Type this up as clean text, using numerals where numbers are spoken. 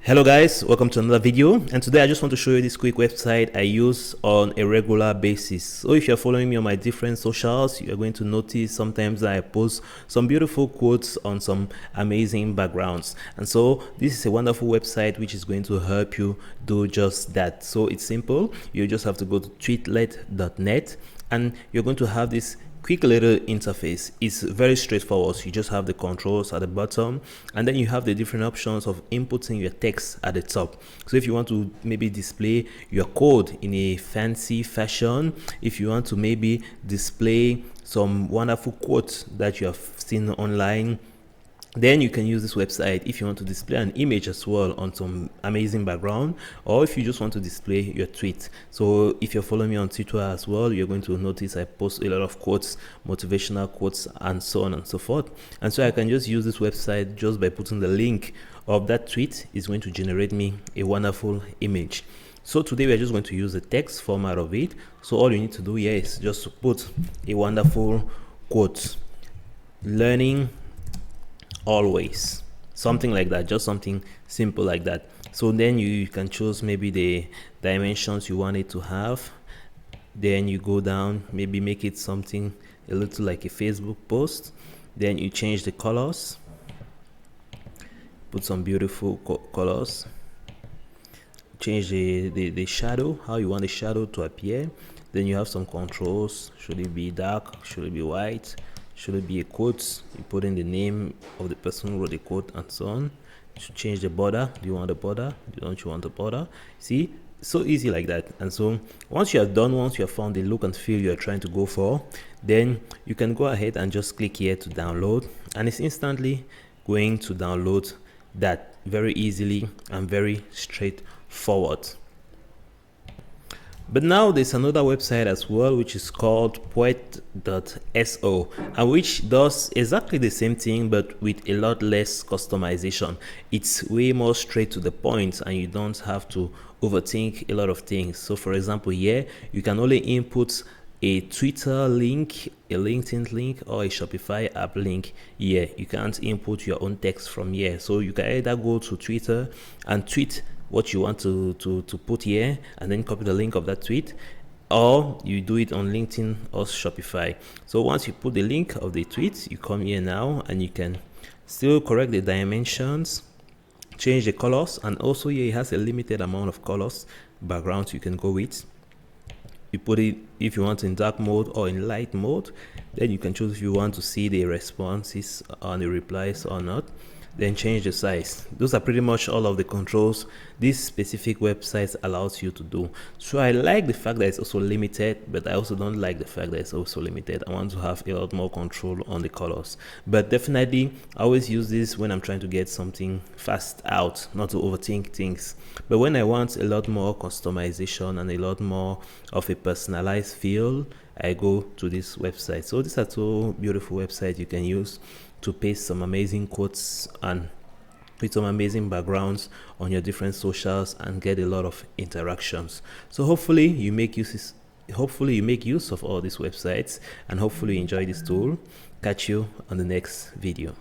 Hello guys, welcome to another video, and today I just want to show you this quick website I use on a regular basis. So if you're following me on my different socials, you're going to notice sometimes I post some beautiful quotes on some amazing backgrounds, and so this is a wonderful website which is going to help you do just that. So it's simple. You just have to go to tweetlet.net and you're going to have this quick little interface. It's very straightforward. You just have the controls at the bottom, and then you have the different options of inputting your text at the top. So if you want to maybe display your code in a fancy fashion, if you want to maybe display some wonderful quotes that you have seen online, then you can use this website. If you want to display an image as well on some amazing background, or if you just want to display your tweet. So if you're following me on Twitter as well, you're going to notice I post a lot of quotes, motivational quotes, and so on and so forth. And so I can just use this website just by putting the link of that tweet. Is going to generate me a wonderful image. So today we're just going to use the text format of it. So all you need to do here is just to put a wonderful quote: learning always, something like that, just something simple like that. So then you can choose maybe the dimensions you want it to have. Then you go down, maybe make it something a little like a Facebook post. Then you change the colors, put some beautiful colors, change the shadow, how you want the shadow to appear. Then you have some controls. Should it be dark? Should it be white? Should it be a quote? You put in the name of the person who wrote the quote and so on. You should change the border. Do you want the border? Don't you want the border? See, so easy like that. And so once you have done, once you have found the look and feel you're trying to go for, then you can go ahead and just click here to download, and it's instantly going to download that very easily and very straightforward. But now there's another website as well, which is called poet.so, and which does exactly the same thing but with a lot less customization. It's way more straight to the point, and you don't have to overthink a lot of things. So for example, here you can only input a Twitter link, a LinkedIn link, or a Shopify app link here. You can't input your own text from here. So you can either go to Twitter and tweet what you want to put here, and then copy the link of that tweet, or you do it on LinkedIn or Shopify. So once you put the link of the tweet, you come here now and you can still correct the dimensions, change the colors, and also here it has a limited amount of colors backgrounds you can go with. You put it if you want in dark mode or in light mode. Then you can choose if you want to see the responses on the replies or not. Then change the size. Those are pretty much all of the controls this specific website allows you to do. So I like the fact that it's also limited, but I also don't like the fact that it's also limited. I want to have a lot more control on the colors. But definitely I always use this when I'm trying to get something fast out, not to overthink things. But when I want a lot more customization and a lot more of a personalized feel, I go to this website. So these are two beautiful websites you can use to paste some amazing quotes and with some amazing backgrounds on your different socials and get a lot of interactions. So hopefully you make use of all these websites, and hopefully you enjoy this tool. Catch you on the next video.